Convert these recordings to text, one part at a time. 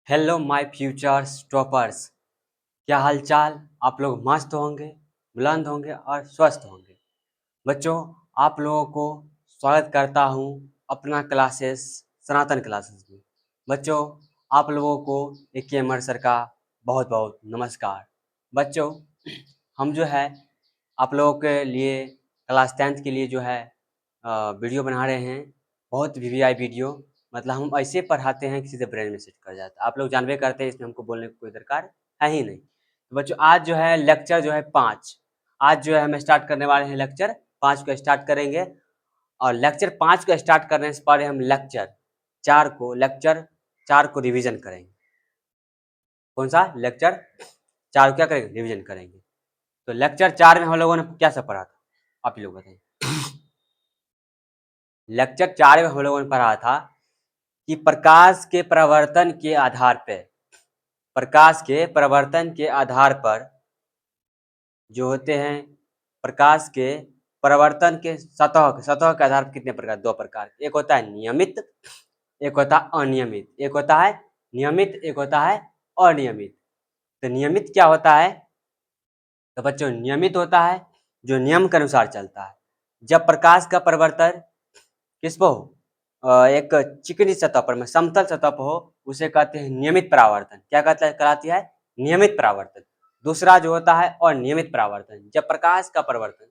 Hello my futures toppers. क्या हालचाल? आप लोग मस्त होंगे, बुलंद होंगे और स्वस्थ होंगे। बच्चों, आप लोगों को स्वागत करता हूँ अपना क्लासेस सनातन क्लासेस में। बच्चों, आप लोगों को ए अमर सर का बहुत बहुत नमस्कार। बच्चों, हम जो है आप लोगों के लिए क्लास 10th के लिए जो है वीडियो बना रहे हैं। बहुत वीवीआई वीडियो, मतलब हम ऐसे पढ़ाते हैं कि सीधे ब्रेन में सेट कर जाता है। आप लोग जानबे करते हैं, इसमें हमको बोलने की कोई दरकार है ही नहीं। तो बच्चों, आज जो है लेक्चर जो है 5, आज जो है हम स्टार्ट करने वाले हैं लेक्चर 5 को स्टार्ट करेंगे। और लेक्चर 5 को स्टार्ट करने से पहले हम लेक्चर 4 को रिवीजन करेंगे। कौन सा लेक्चर 4 को क्या करेंगे? रिवीजन करेंगे। तो लेक्चर 4 में हम लोगों ने क्या सब पढ़ा था, आप ही लोग बताइए। लेक्चर 4 में हम लोगों ने पढ़ा था कि प्रकाश के प्रवर्तन के आधार पर जो होते हैं, प्रकाश के प्रवर्तन के सतह के आधार पर कितने प्रकार? 2 प्रकार। एक होता है नियमित, एक होता है अनियमित। एक होता है नियमित, एक होता है अनियमित। तो नियमित क्या होता है? तो बच्चों, नियमित होता है जो नियम के अनुसार चलता है। जब प्रकाश का परिवर्तन किस पर हो? एक चिकनी सतह पर में, समतल सतह पर हो, उसे कहते हैं नियमित परावर्तन। क्या कहलाती है? नियमित परावर्तन। दूसरा जो होता है अनियमित परावर्तन, जब प्रकाश का परिवर्तन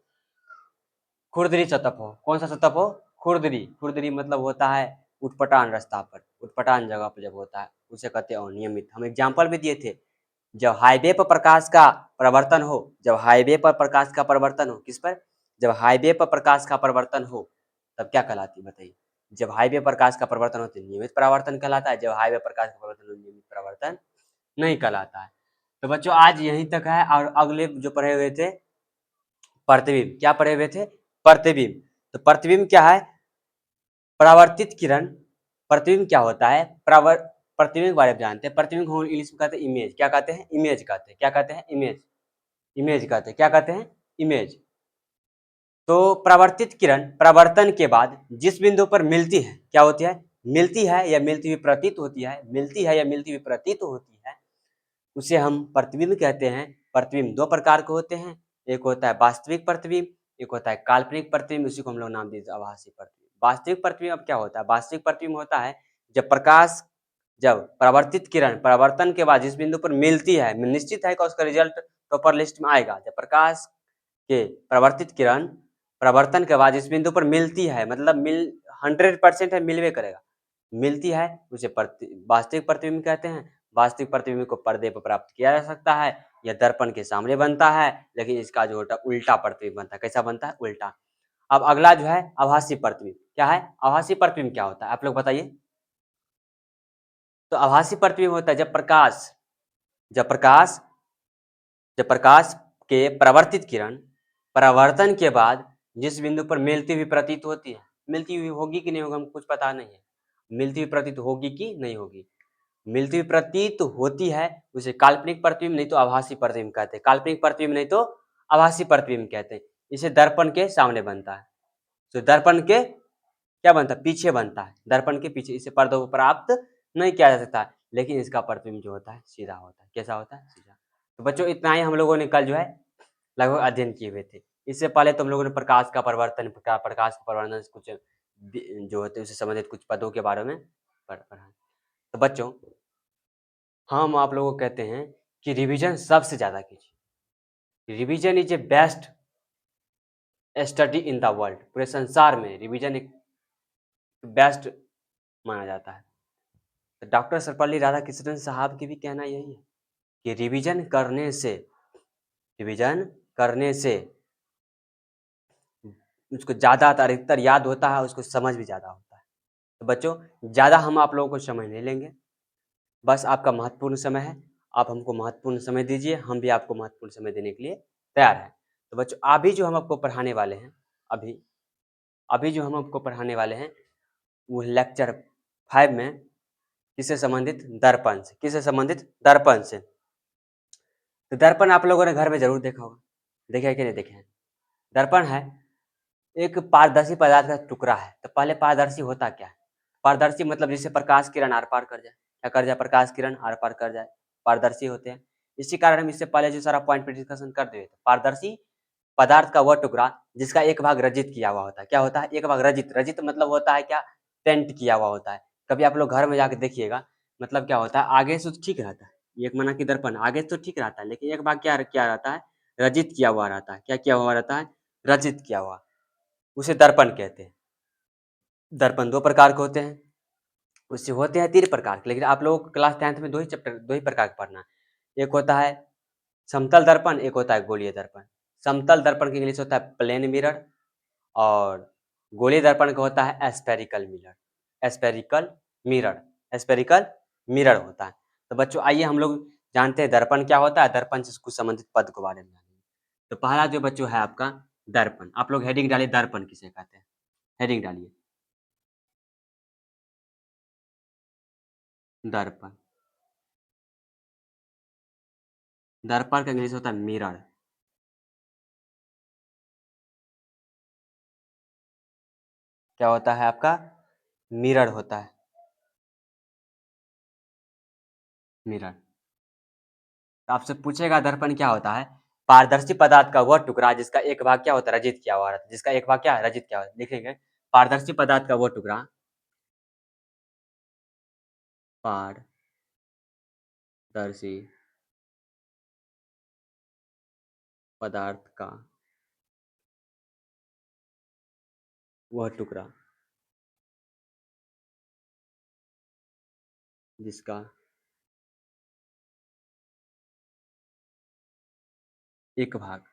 खुरदरी सतह पर हो। कौन सा सतह पर हो? खुरदरी मतलब होता है उटपटांग रास्ता पर, उटपटांग जगह पर जब होता है उसे कहते हैं अनियमित। हम एग्जाम्पल भी दिए थे। जब हाईवे पर प्रकाश का परिवर्तन हो, किस पर? जब हाईवे पर प्रकाश का परिवर्तन हो तब क्या कहलाती है बताइए? जब हाईवे प्रकाश का परिवर्तन हो तो नियमित परावर्तन कहलाता है, जब हाईवे प्रकाश का परिवर्तन हो नियमित परावर्तन नहीं कहलाता है। तो बच्चों, आज यहीं तक है। और अगले जो पढ़े हुए थे प्रतिबिंब, क्या पढ़े हुए थे? प्रतिबिंब। तो प्रतिबिंब क्या है? परावर्तित किरण। प्रतिबिंब क्या होता है? प्रतिबिंब के बारे में जानते हैं। प्रतिबिंब को इंग्लिश में कहते हैं इमेज। क्या कहते हैं? इमेज कहते हैं। क्या कहते हैं? इमेज। इमेज कहते हैं। क्या कहते हैं? इमेज। तो परावर्तित किरण परावर्तन के बाद जिस बिंदु पर मिलती है, क्या होती है? मिलती है या मिलती हुई प्रतीत होती है, मिलती है या मिलती हुई प्रतीत होती है, उसे हम प्रतिबिंब कहते हैं। प्रतिबिंब 2 प्रकार के होते हैं। एक होता है वास्तविक प्रतिबिंब, एक होता है काल्पनिक प्रतिबिंब। उसी को हम लोग नाम देते हैं आभासी प्रतिबिंब। वास्तविक प्रतिबिंब अब क्या होता है? वास्तविक प्रतिबिंब होता है जब परावर्तित किरण परावर्तन के बाद जिस बिंदु पर मिलती है, निश्चित है कि उसका रिजल्ट प्रॉपर लिस्ट में आएगा। जब प्रकाश के परावर्तित किरण प्रवर्तन के बाद जिस बिंदु पर मिलती है, मतलब 100% है, मिलवे करेगा, मिलती है, उसे वास्तविक प्रतिबिंब कहते हैं। वास्तविक प्रतिबिंब को पर्दे पर प्राप्त किया जा सकता है या दर्पण के सामने बनता है, लेकिन इसका जो होता है उल्टा प्रतिबिंब बनता है। कैसा बनता है? उल्टा। अब अगला जो है आभासी प्रतिबिंब। क्या है आभासी प्रतिबिंब? क्या होता है आप लोग बताइए। तो आभासी प्रतिबिंब होता है जब प्रकाश जब प्रकाश के परावर्तित किरण परावर्तन के बाद जिस बिंदु पर मिलती हुई प्रतीत होती है, मिलती हुई होगी कि नहीं होगी हमको कुछ पता नहीं है, मिलती हुई प्रतीत होगी कि नहीं होगी, मिलती हुई प्रतीत होती है, उसे काल्पनिक प्रतिबिंब नहीं तो आभासी प्रतिबिंब कहते हैं। काल्पनिक प्रतिबिंब नहीं तो आभासी प्रतिबिंब कहते हैं। इसे दर्पण के सामने बनता है, तो दर्पण के क्या बनता है? पीछे बनता है, दर्पण के पीछे। इसे पर्दों को प्राप्त नहीं किया जा सकता, लेकिन इसका प्रतिबिंब जो होता है सीधा होता है। कैसा होता है? सीधा। तो बच्चों, इतना ही हम लोगों ने कल जो है लगभग अध्ययन किए हुए थे। इससे पहले तुम लोगों ने प्रकाश का प्रवर्तन कुछ जो होते हैं उससे संबंधित कुछ पदों के बारे में पढ़ा। तो बच्चों, हम आप लोगों को कहते हैं कि रिवीजन सबसे ज्यादा कीजिए। Revision is a best study in the world. पूरे संसार में रिवीजन एक बेस्ट माना जाता है। तो डॉक्टर सर्वपल्ली राधाकृष्णन साहब की भी कहना यही है कि रिवीजन करने से उसको ज़्यादा अधिकतर याद होता है, उसको समझ भी ज़्यादा होता है। तो बच्चों, ज़्यादा हम आप लोगों को समय नहीं लेंगे, बस आपका महत्वपूर्ण समय है, आप हमको महत्वपूर्ण समय दीजिए, हम भी आपको महत्वपूर्ण समय देने के लिए तैयार हैं। तो बच्चों, अभी जो हम आपको पढ़ाने वाले हैं अभी जो हम आपको पढ़ाने वाले हैं वो लेक्चर 5 में किससे संबंधित? दर्पण से। किससे संबंधित? दर्पण से। तो दर्पण आप लोगों ने घर में जरूर देखा होगा, देखे है कि नहीं देखे हैं? दर्पण है एक पारदर्शी पदार्थ का टुकड़ा है। तो पहले पारदर्शी होता क्या है? पारदर्शी मतलब जिससे प्रकाश किरण आर पार कर जाए। क्या कर जाए, प्रकाश किरण आर पार कर जाए, पारदर्शी होते हैं। इसी कारण हम इससे पहले जो सारा पॉइंट पे डिस्कशन कर दिए थे, पारदर्शी पदार्थ का वह टुकड़ा जिसका एक भाग रजित किया हुआ होता है। क्या होता है? एक भाग रजित। रजित मतलब होता है क्या? पेंट किया हुआ होता है। कभी आप लोग घर में जाके देखिएगा, मतलब क्या होता है, आगे से तो ठीक रहता है, एक माना कि दर्पण आगे से तो ठीक रहता है, लेकिन एक भाग क्या क्या रहता है? रजित किया हुआ रहता है। क्या किया हुआ रहता है? रजित किया हुआ, उसे दर्पण कहते हैं। दर्पण दो प्रकार के होते हैं, उससे होते हैं तीन प्रकार के, लेकिन आप लोगों को क्लास 10th में दो ही प्रकार का पढ़ना है। एक होता है समतल दर्पण, एक होता है गोलीय दर्पण। समतल दर्पण का इंग्लिश होता है प्लेन मिरर, और गोलीय दर्पण का होता है स्फेरिकल मिरर। स्फेरिकल मिरर होता है। तो बच्चों आइए हम लोग जानते हैं दर्पण क्या होता है, दर्पण से कुछ संबंधित पद के बारे में जानेंगे। तो पहला जो बच्चों है आपका दर्पण। आप लोग हेडिंग डालिए, दर्पण किसे कहते हैं, हेडिंग डालिए दर्पण। दर्पण का इंग्लिश होता है मिरर। क्या होता है आपका? मिरर होता है, मिरर। तो आपसे पूछेगा दर्पण क्या होता है? पारदर्शी पदार्थ का वह टुकड़ा जिसका एक भाग क्या होता है? रजित किया हुआ रहता है। जिसका एक भाग क्या है? रजित किया हुआ है। लिखेंगे पारदर्शी पदार्थ का वह टुकड़ा, पारदर्शी पदार्थ का वह टुकड़ा जिसका एक भाग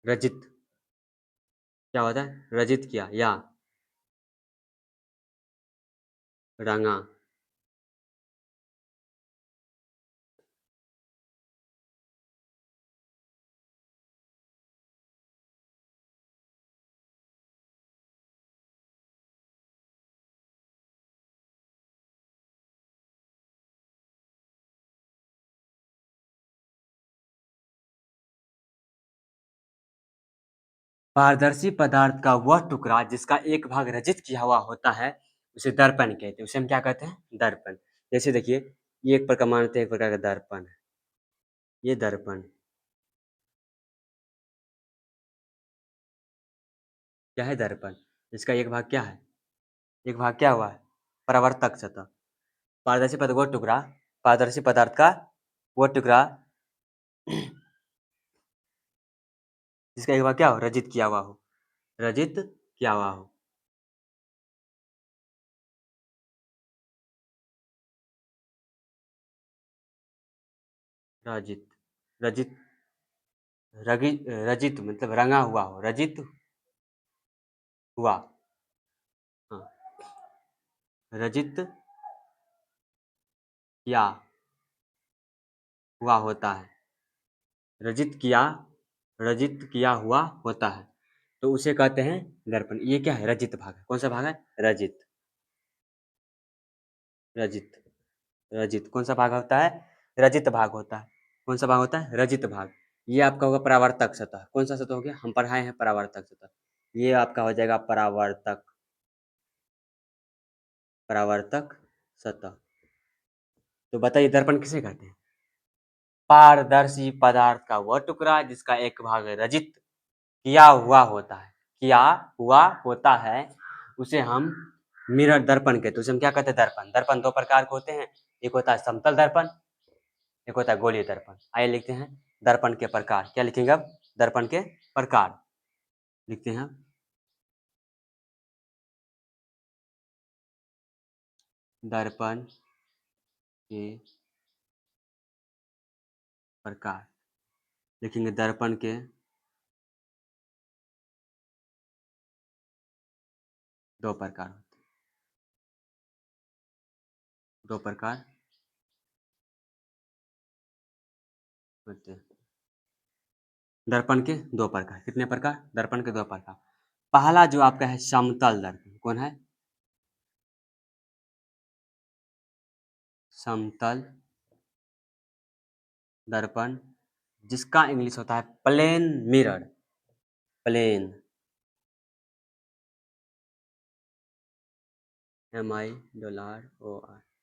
रजित, क्या होता है? रजित किया या रंगा। पारदर्शी पदार्थ का वह टुकड़ा जिसका एक भाग रजित किया हुआ होता है उसे दर्पण कहते हैं। उसे हम क्या कहते हैं? दर्पण। जैसे देखिए, ये एक प्रकार मानते हैं, एक प्रकार का दर्पण है, ये दर्पण। क्या है? दर्पण। इसका एक भाग क्या है? एक भाग क्या हुआ है? परावर्तक सतह। पारदर्शी पदार्थ वो टुकड़ा, पारदर्शी पदार्थ का वो टुकड़ा जिसका एक भाग क्या हो? रजित किया हुआ हो, रजित किया हुआ हो। रजित, रजित, रजित मतलब रंगा हुआ हो, रजित हुआ। हाँ, रजित किया हुआ होता है, रजित किया, रजित किया हुआ होता है, तो उसे कहते हैं दर्पण। ये क्या है? रजित भाग है। कौन सा भाग है? रजित, रजित, रजित। कौन सा भाग होता है? रजित भाग होता है। कौन सा भाग होता है? रजित भाग। ये आपका होगा परावर्तक सतह। कौन सा सतह हो गया? हम पढ़ाए हैं परावर्तक सतह। ये आपका हो जाएगा परावर्तक, परावर्तक सतह। तो बताइए दर्पण किसे कहते हैं? पारदर्शी पदार्थ का वह टुकड़ा जिसका एक भाग रजित किया हुआ होता है, किया हुआ होता है, उसे हम मिरर दर्पण कहते हैं। उसे हम क्या कहते हैं? दर्पण। दर्पण दो प्रकार के होते हैं, एक होता है समतल दर्पण, एक होता है गोलीय दर्पण। आइए लिखते हैं दर्पण के प्रकार। क्या लिखेंगे अब? दर्पण के प्रकार लिखते हैं। दर्पण के प्रकार लिखेंगे, दर्पण के दो प्रकार होते हैं, दो प्रकार होते हैं। दर्पण के दो प्रकार, कितने प्रकार? दर्पण के दो प्रकार। पहला जो आपका है समतल दर्पण, कौन है? समतल दर्पण जिसका इंग्लिश होता है plane mirror. Plane MIRROR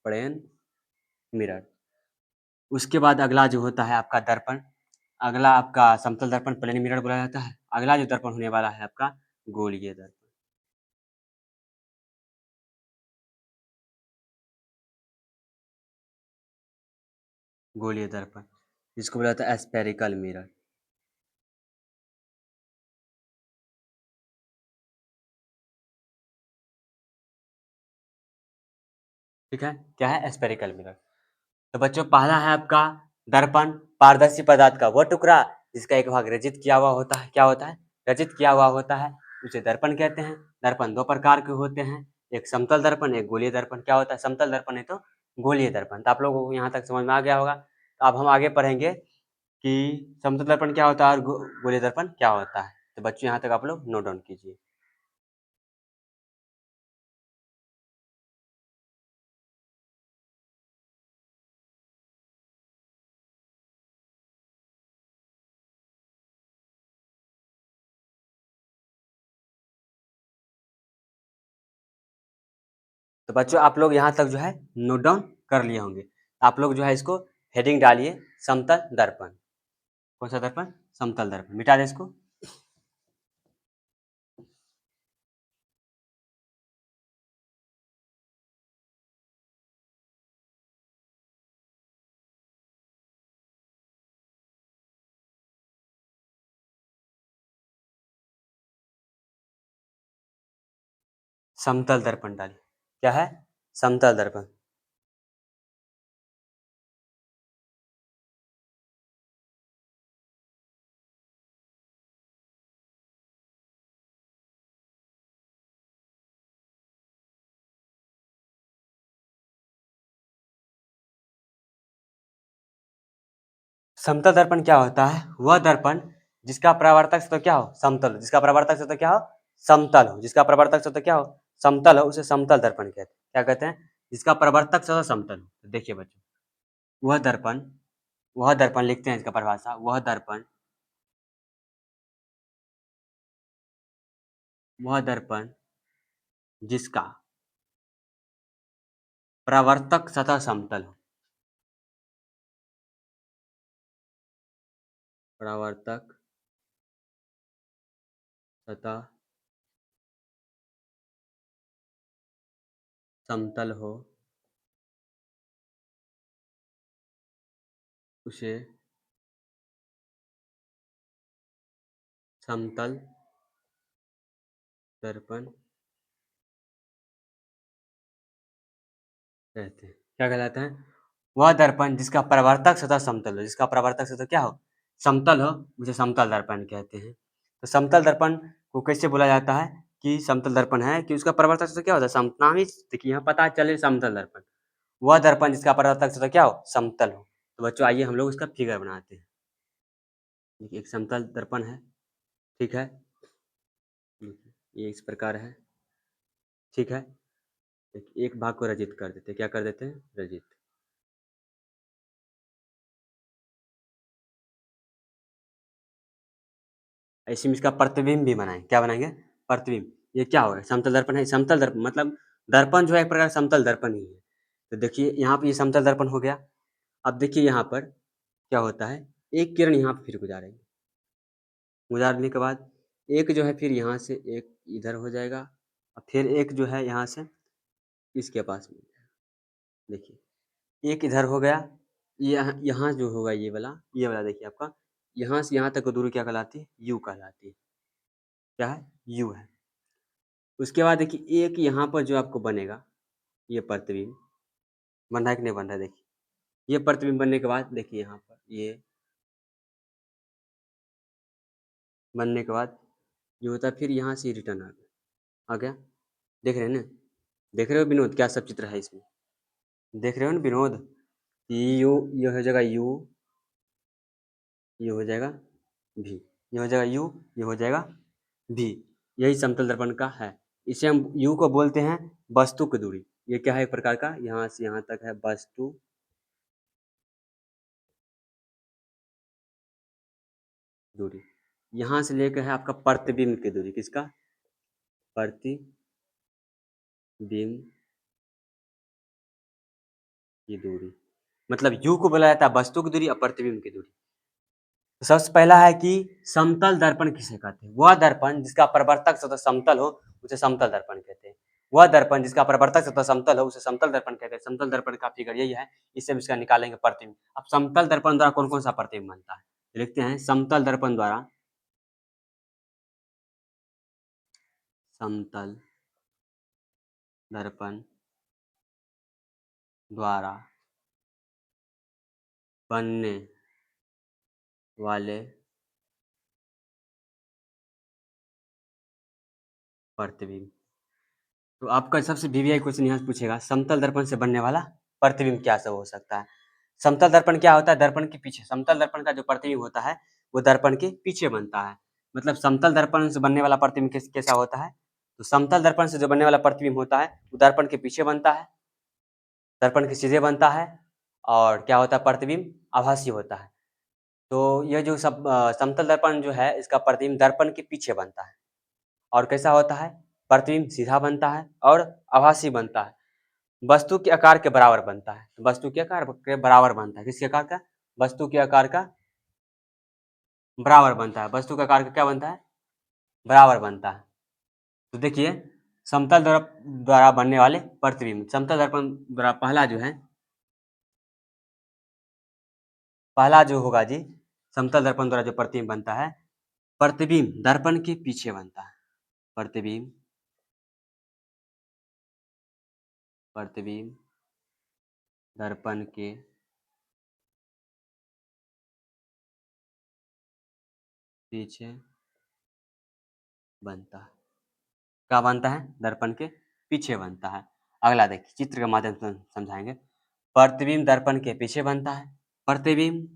plane mirror. उसके बाद अगला जो होता है आपका दर्पण, अगला आपका समतल दर्पण प्लेन मिरर बोला जाता है। अगला जो दर्पण होने वाला है आपका गोलीय दर्पण। गोलीय दर्पण जिसको बोला जाता है स्फेरिकल मिरर। ठीक है, क्या है स्फेरिकल मिरर। तो बच्चों पहला है आपका दर्पण, पारदर्शी पदार्थ का वो टुकड़ा जिसका एक भाग रचित किया हुआ होता है। क्या होता है? रचित किया हुआ होता है, उसे दर्पण कहते हैं। दर्पण दो प्रकार के होते हैं, एक समतल दर्पण, एक गोलीय दर्पण। क्या होता है? समतल दर्पण है तो गोलीय दर्पण। तो आप लोगों को यहाँ तक समझ में आ गया होगा। तो अब हम आगे पढ़ेंगे कि समतल दर्पण क्या होता है और गोलीय दर्पण क्या होता है। तो बच्चों यहाँ तक आप लोग नोट डाउन कीजिए। तो बच्चों आप लोग यहाँ तक जो है नोट डाउन कर लिए होंगे। आप लोग जो है इसको हेडिंग डालिए समतल दर्पण। कौन सा दर्पण? समतल दर्पण। मिटा दे इसको। समतल दर्पण डालिए। क्या है? समतल दर्पण। समतल दर्पण क्या होता है? वह दर्पण जिसका परावर्तक सतह क्या हो? समतल हो। जिसका परावर्तक सतह क्या हो? समतल हो। जिसका परावर्तक सतह क्या हो? समतल हो, उसे समतल दर्पण कहते हैं। क्या कहते हैं? जिसका परावर्तक सतह समतल हो। तो देखिए बच्चों, वह दर्पण, वह दर्पण लिखते हैं इसका परिभाषा, वह दर्पण जिसका परावर्तक सतह समतल हो। परावर्तक सतह समतल हो, उसे समतल दर्पण कहते हैं। क्या कहलाता है? वह दर्पण जिसका परावर्तक सतह समतल हो। जिसका परावर्तक सतह क्या हो? समतल हो, उसे समतल दर्पण कहते हैं। तो समतल दर्पण को कैसे बोला जाता है कि समतल दर्पण है कि उसका परावर्तक सतह क्या होता है? नाम ही देखिए यहाँ पता चले समतल दर्पण। वह दर्पण जिसका परावर्तक सतह क्या हो? समतल हो। तो बच्चों आइए हम लोग इसका फिगर बनाते हैं। देखिए एक समतल दर्पण है, ठीक है, ये इस प्रकार है, ठीक है। एक भाग को रजित कर देते हैं। क्या कर देते हैं? रजित। ऐसे में इसका प्रतिबिंब भी बनाएंगे। क्या बनाएंगे? प्रतिबिंब। ये क्या होगा? समतल दर्पण है। समतल दर्पण मतलब दर्पण जो है एक प्रकार समतल दर्पण ही है। तो देखिए यहाँ पे ये समतल दर्पण हो गया। अब देखिए यहाँ पर क्या होता है, एक किरण यहाँ पे फिर गुजारेगी। गुजारने के बाद एक जो है फिर यहाँ से एक इधर हो जाएगा और फिर एक जो है यहाँ से इसके पास में। देखिए एक इधर हो गया, यहाँ यहाँ जो होगा ये वाला देखिए आपका यहाँ से यहाँ तक की दूरी क्या कहलाती है? यू कहलाती है। क्या है? यू है। उसके बाद देखिए एक यहाँ पर जो आपको बनेगा, ये प्रतिबिंब बन रहा है कि नहीं बन रहा है? देखिए ये प्रतिबिंब बनने के बाद देखिए यहाँ पर ये बनने के बाद जो होता है फिर यहाँ से रिटर्न आ गया। देख रहे हैं ना? देख रहे हो विनोद क्या सब चित्र है इसमें? देख रहे हो ना विनोद? यू, ये हो जाएगा यू, ये हो जाएगा भी, ये हो जाएगा यू, ये हो जाएगा भी। यही समतल दर्पण का है। इसे हम यू को बोलते हैं वस्तु की दूरी। ये क्या है? एक प्रकार का यहाँ से यहाँ तक है वस्तु दूरी, यहाँ से लेकर है आपका प्रतिबिंब की दूरी, किसका? प्रतिबिंब की दूरी, मतलब यू को बोला जाता है वस्तु की दूरी और प्रतिबिंब की दूरी। तो सबसे पहला है कि समतल दर्पण किसे कहते हैं? वह दर्पण जिसका प्रवर्तक सतह समतल हो उसे समतल दर्पण कहते हैं। वह दर्पण जिसका प्रवर्तक सतह समतल हो उसे समतल दर्पण कहते हैं। समतल दर्पण का फिगर यही है, इससे हम इसका निकालेंगे प्रतिबिंब। अब समतल दर्पण द्वारा कौन कौन सा प्रतिबिंब बनता है? लिखते हैं समतल दर्पण द्वारा, समतल दर्पण द्वारा बनने वाले प्रतिबिंब। तो आपका सबसे वीवीआई क्वेश्चन यहाँ से पूछेगा समतल दर्पण से बनने वाला प्रतिबिंब क्या सब हो सकता है? समतल दर्पण क्या होता है? दर्पण के पीछे, समतल दर्पण का जो प्रतिबिंब होता है वो दर्पण के पीछे बनता है। मतलब समतल दर्पण से बनने वाला प्रतिबिंब कैसा होता है? तो समतल दर्पण से जो बनने वाला प्रतिबिंब होता है वो दर्पण के पीछे बनता है, दर्पण के सीधे बनता है, और क्या होता है? प्रतिबिंब आभासी होता है। तो ये जो सब समतल दर्पण जो है इसका प्रतिबिंब दर्पण के पीछे बनता है, और कैसा होता है? प्रतिबिंब सीधा बनता है और आभासी बनता है, वस्तु के आकार के बराबर बनता है। तो वस्तु के आकार के बराबर बनता है, किसके आकार का? वस्तु के आकार का बराबर बनता है। वस्तु के आकार का क्या बनता है? बराबर बनता है। तो देखिए समतल दर्पण द्वारा बनने वाले प्रतिबिंब, समतल दर्पण द्वारा पहला जो है, पहला जो होगा जी, समतल दर्पण द्वारा जो प्रतिबिंब बनता है, प्रतिबिंब दर्पण के पीछे बनता है। प्रतिबिंब प्रतिबिंब दर्पण के पीछे बनता है। क्या बनता है? दर्पण के पीछे बनता है। अगला देखिए चित्र के माध्यम से समझाएंगे। प्रतिबिंब दर्पण के पीछे बनता है। प्रतिबिंब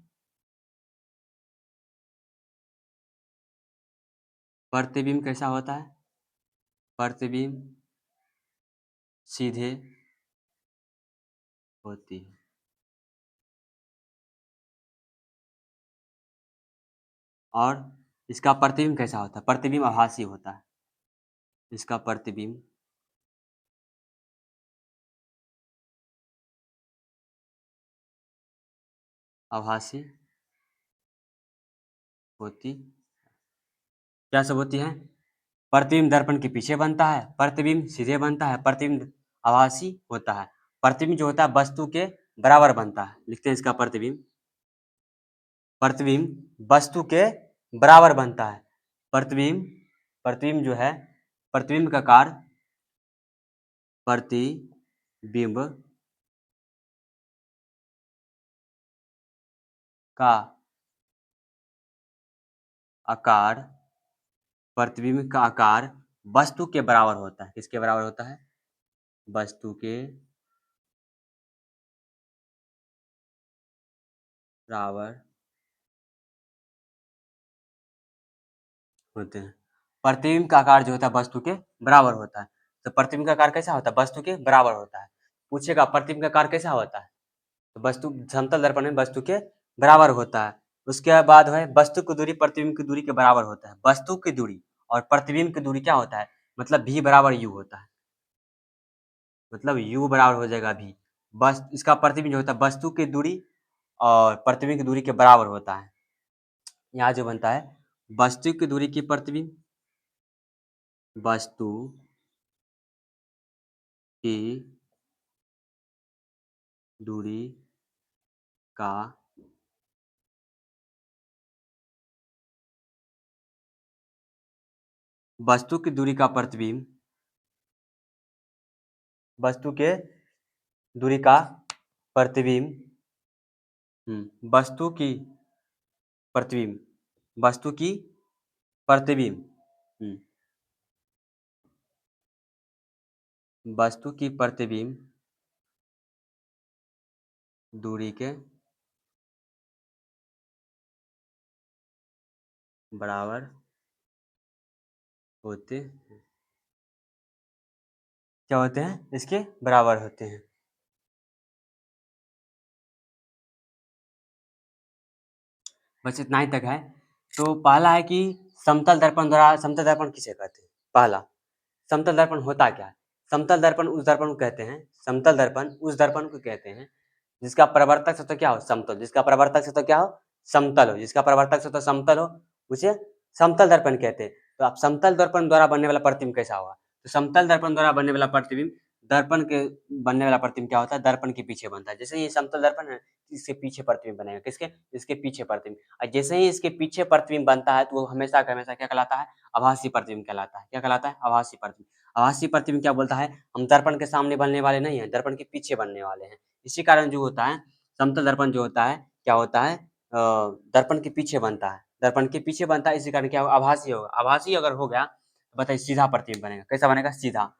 प्रतिबिंब कैसा होता है? प्रतिबिंब सीधे होती है, और इसका प्रतिबिंब कैसा होता है? प्रतिबिंब आभासी होता है। इसका प्रतिबिंब आभासी होती, क्या सब होती है? प्रतिबिंब दर्पण के पीछे बनता है, प्रतिबिंब सीधे बनता है, प्रतिबिंब आभासी होता है, प्रतिबिंब जो होता है वस्तु के बराबर बनता है। लिखते हैं इसका प्रतिबिंब, प्रतिबिंब वस्तु के बराबर बनता है। प्रतिबिंब प्रतिबिंब जो है, प्रतिबिंब का आकार, प्रतिबिंब का आकार, प्रतिबिंब का आकार वस्तु के बराबर होता है। किसके बराबर होता है? वस्तु के बराबर होते हैं। प्रतिबिंब का आकार जो होता है वस्तु के बराबर होता है। तो प्रतिबिंब का आकार कैसा होता है? वस्तु के बराबर होता है। पूछेगा प्रतिबिंब का आकार कैसा होता है? तो वस्तु समतल दर्पण में वस्तु के बराबर होता है। उसके बाद है वस्तु की दूरी प्रतिबिंब की दूरी के बराबर होता है। वस्तु की दूरी और प्रतिबिंब की दूरी क्या होता है? मतलब भी बराबर यू होता है, मतलब यू बराबर हो जाएगा भी। बस इसका प्रतिबिंब जो होता है वस्तु की दूरी और प्रतिबिंब की दूरी के बराबर होता है। यहाँ जो बनता है वस्तु की दूरी की प्रतिबिंब, वस्तु की दूरी का वस्तु की दूरी का प्रतिबिंब, वस्तु के दूरी का प्रतिबिंब, वस्तु की प्रतिबिंब, वस्तु की प्रतिबिंब, वस्तु की प्रतिबिंब दूरी के बराबर होते हैं। क्या होते हैं? इसके बराबर होते हैं। बस इतना ही तक है। तो पहला है कि समतल दर्पण द्वारा समतल दर्पण किसे कहते हैं? पहला, समतल दर्पण होता क्या है? समतल दर्पण उस दर्पण को कहते हैं समतल दर्पण उस दर्पण को कहते हैं जिसका प्रवर्तक सतह क्या हो? समतल। जिसका प्रवर्तक सतह क्या हो? समतल हो। जिसका प्रवर्तक सतह समतल हो उसे समतल दर्पण कहते हैं। तो आप समतल दर्पण द्वारा बनने वाला प्रतिबिंब कैसा होगा? तो समतल दर्पण द्वारा बनने वाला प्रतिबिंब दर्पण के बनने वाला प्रतिबिंब क्या होता है? दर्पण के पीछे बनता है। जैसे ये समतल दर्पण है, इसके पीछे प्रतिबिंब बनेगा। किसके? इसके पीछे प्रतिबिंब। और जैसे ही इसके पीछे प्रतिबिंब बनता है तो वो हमेशा का हमेशा क्या कहलाता है? आभासी प्रतिबिंब कहलाता है। क्या कहलाता है? आभासी प्रतिबिंब। आभासी प्रतिबिंब क्या बोलता है? हम दर्पण के सामने बनने वाले नहीं हैं, दर्पण के पीछे बनने वाले हैं। इसी कारण जो होता है समतल दर्पण जो होता है क्या होता है? दर्पण के पीछे बनता है। दर्पण के पीछे बनता है, इसी कारण क्या होगा? आभासी होगा। आभासी अगर हो गया तो बताइए सीधा प्रतिबिंब बनेगा। कैसा बनेगा? सीधा।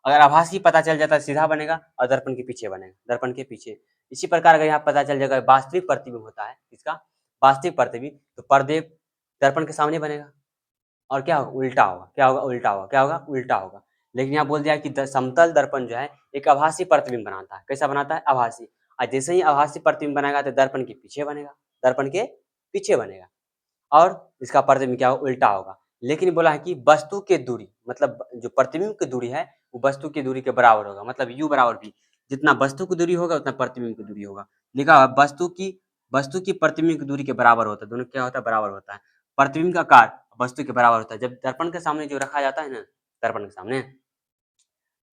अगर आभासी पता चल जाता है सीधा बनेगा और दर्पण के पीछे बनेगा। दर्पण के पीछे। इसी प्रकार अगर यहाँ पता चल जाएगा वास्तविक प्रतिबिंब होता है किसका? वास्तविक प्रतिबिंब। तो पर्दे दर्पण के सामने बनेगा और क्या होगा? उल्टा होगा। क्या होगा? उल्टा होगा। क्या होगा? उल्टा होगा। लेकिन यहाँ बोल दिया कि समतल दर्पण जो है एक आभासी प्रतिबिंब बनाता है। कैसा बनाता है? आभासी। और जैसे ही आभासी प्रतिबिंब बनाएगा तो दर्पण के पीछे बनेगा। दर्पण के पीछे बनेगा और इसका प्रतिबिंब क्या होगा? उल्टा होगा। लेकिन बोला है कि वस्तु की दूरी मतलब जो प्रतिबिंब की दूरी है वो वस्तु की दूरी के बराबर होगा। मतलब u बराबर v। जितना वस्तु की दूरी होगा उतना प्रतिबिंब की दूरी होगा। लिखा हुआ वस्तु की प्रतिबिंब की दूरी के बराबर होता है। दोनों क्या होता है? बराबर होता है। प्रतिबिंब का आकार वस्तु के बराबर होता है। जब दर्पण के सामने जो रखा जाता है ना, दर्पण के सामने,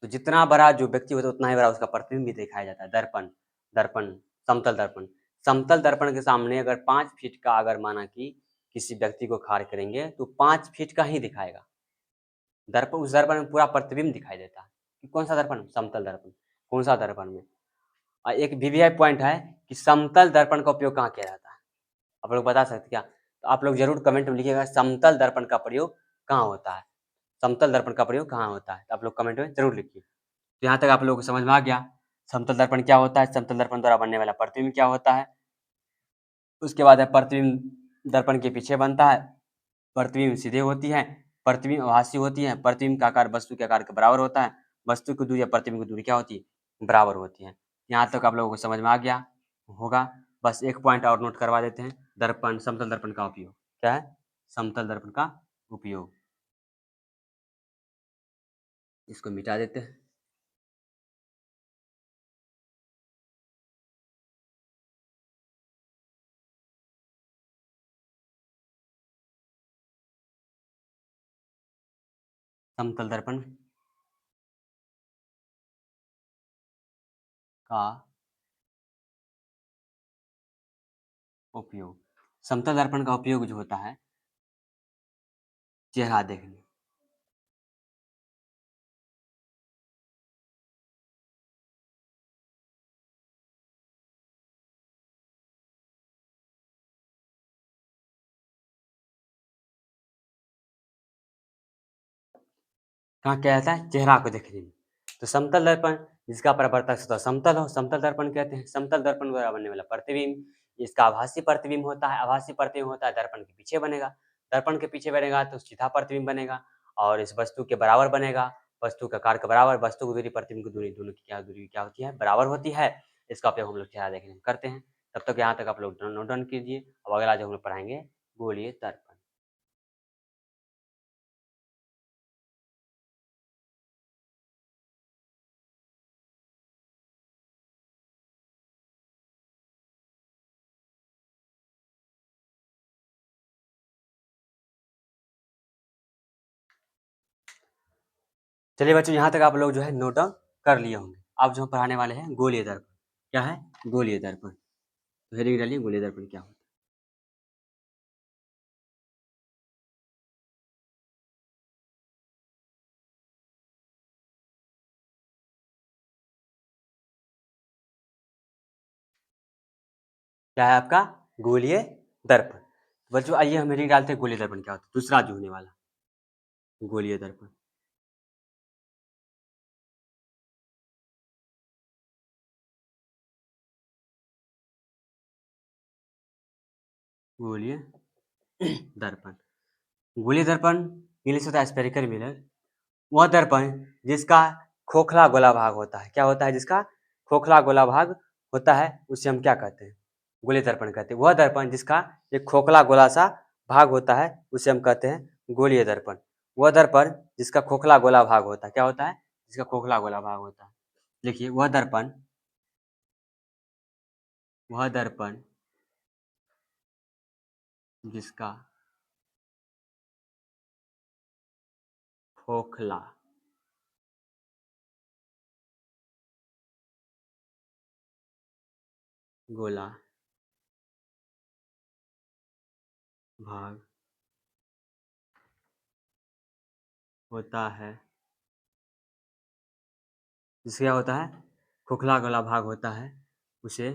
तो जितना बड़ा जो व्यक्ति होता है उतना ही बड़ा उसका प्रतिबिंब भी दिखाया जाता है। दर्पण दर्पण समतल दर्पण समतल दर्पण के सामने अगर 5 फीट का अगर माना कि किसी व्यक्ति को खड़ा करेंगे तो 5 फीट का ही दिखाएगा। दर्पण उस दर्पण में पूरा प्रतिबिंब दिखाई देता है। कि कौन सा दर्पण? समतल दर्पण। कौन सा दर्पण में? और एक वीवीआई पॉइंट है कि समतल दर्पण का उपयोग कहाँ किया जाता है? आप लोग बता सकते क्या? तो आप लोग जरूर कमेंट में लिखिएगा समतल दर्पण का प्रयोग कहाँ होता है? समतल दर्पण का प्रयोग कहाँ होता है? तो आप लोग कमेंट में जरूर लिखिए। तो यहाँ तक आप लोगों को समझ में आ गया समतल दर्पण क्या होता है, समतल दर्पण द्वारा बनने वाला प्रतिबिंब क्या होता है। उसके बाद है प्रतिबिंब दर्पण के पीछे बनता है, प्रतिबिंब सीधे होती है, प्रतिबिंब आभासी होती है, प्रतिबिंब का आकार वस्तु के आकार के बराबर होता है, वस्तु की दूरी या प्रतिबिंब की दूरी क्या होती है? बराबर होती है। यहाँ तक आप लोगों को समझ में आ गया होगा। बस एक पॉइंट और नोट करवा देते हैं, दर्पण समतल दर्पण का उपयोग क्या है? समतल दर्पण का उपयोग। इसको मिटा देते हैं। समतल दर्पण का उपयोग। समतल दर्पण का उपयोग जो होता है चेहरा देखने। कहाँ क्या रहता है? चेहरा को देखने में। तो समतल दर्पण जिसका परावर्तक सतह समतल हो, समतल दर्पण कहते हैं। समतल दर्पण द्वारा बनने वाला प्रतिबिंब इसका आभासी प्रतिबिंब होता है। आभासी प्रतिबिंब होता है दर्पण के पीछे बनेगा। दर्पण के पीछे बनेगा तो सीधा प्रतिबिंब बनेगा और इस वस्तु के बराबर बनेगा। वस्तु का आकार के बराबर, वस्तु की दूरी प्रतिबिंब की दूरी, दोनों की क्या दूरी क्या होती है? बराबर होती है। इसका उपयोग हम लोग चेहरा देखने में करते हैं। तब तक यहाँ तक आप लोग नोट डाउन कीजिए। अब अगला जो हम लोग पढ़ाएंगे गोलीय दर्पण। चलिए बच्चों, यहाँ तक आप लोग जो है नोट डाउन कर लिए होंगे। अब जो हम पढ़ाने वाले हैं गोलीय दर्पण। क्या है? गोलीय दर्पण। तो हेडिंग डालिए गोलीय दर्पण क्या होता है। क्या है आपका? गोलीय दर्पण। बच्चों आइए हम हेडिंग डालते हैं गोलीय दर्पण क्या होता है। दूसरा जो होने वाला गोलीय दर्पण। गोलीय दर्पण। गोलीय दर्पण इंग्लिश होता है स्फेरिकल मिरर। वह दर्पण जिसका खोखला गोला भाग होता है। क्या होता है? जिसका खोखला गोला भाग होता है उसे हम क्या कहते हैं? गोलीय दर्पण कहते हैं। वह दर्पण जिसका एक खोखला गोला सा भाग होता है उसे हम कहते हैं गोलीय दर्पण। वह दर्पण जिसका खोखला गोला भाग होता है, क्या होता है? जिसका खोखला गोला भाग होता है। देखिए वह दर्पण जिसका खोखला गोला भाग होता है, जिसका क्या होता है? खोखला गोला भाग होता है, उसे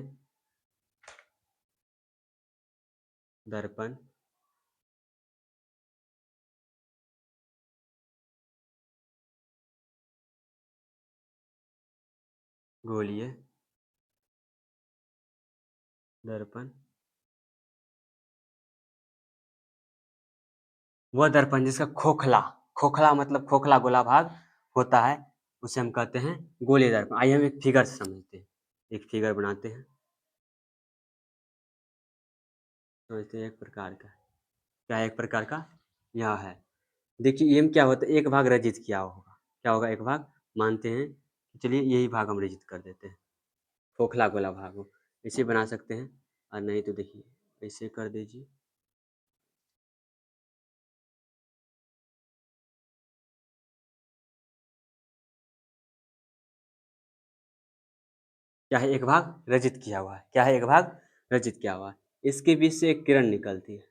दर्पण गोलीय दर्पण। वह दर्पण जिसका खोखला, खोखला मतलब खोखला गोला भाग होता है, उसे हम कहते हैं गोलीय दर्पण। आइए हम एक फिगर से समझते हैं। एक फिगर बनाते हैं, समझते हैं एक प्रकार का। क्या है एक प्रकार का? यह है। देखिए एम क्या होता है? एक भाग रचित किया होगा। क्या होगा? एक भाग। मानते हैं, चलिए यही भाग हम रचित कर देते हैं, खोखला गोला भाग हो। इसे बना सकते हैं, और नहीं तो देखिए ऐसे कर दीजिए। क्या है? एक भाग रचित किया हुआ है। क्या है? एक भाग रचित किया हुआ है। इसके बीच से एक किरण निकलती है,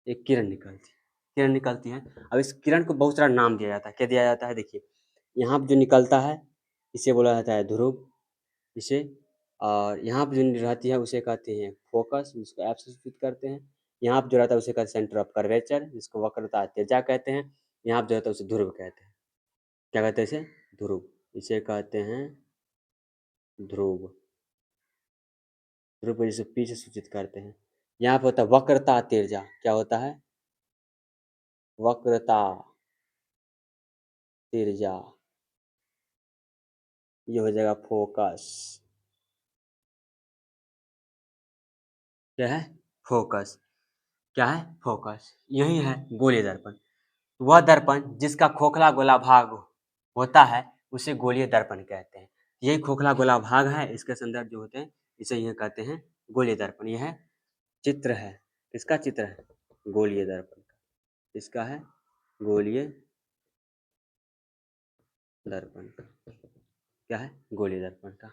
एक किरण निकलती है, किरण निकलती है। अब इस किरण को बहुत सारा नाम दिया जाता है। क्या दिया जाता है? देखिए यहाँ पे जो निकलता है इसे बोला जाता है ध्रुव, इसे। और यहाँ पे जो रहती है उसे कहते हैं फोकस, जिसको एफ से सूचित करते हैं। यहाँ पे जो रहता है उसे कहते हैं सेंटर ऑफ कर्वेचर, जिसको वक्रता त्रिज्या कहते हैं। यहाँ पे जो रहता है उसे ध्रुव कहते हैं। क्या कहते हैं इसे? ध्रुव। इसे कहते हैं ध्रुव। ध्रुव को जिसे पी से सूचित करते हैं। यहाँ पे होता है वक्रता तिर्जा। क्या होता है? वक्रता तिर्जा। ये हो जाएगा फोकस। क्या है? फोकस। क्या है? फोकस। यही है गोलीय दर्पण। वह दर्पण जिसका खोखला गोला भाग होता है उसे गोलीय दर्पण कहते हैं। यही खोखला गोला भाग है, इसके संदर्भ जो होते हैं इसे यह कहते हैं गोलीय दर्पण। यह चित्र है, किसका चित्र है? गोलीय दर्पण का। इसका है गोलीय दर्पण का। क्या है? गोलीय दर्पण का।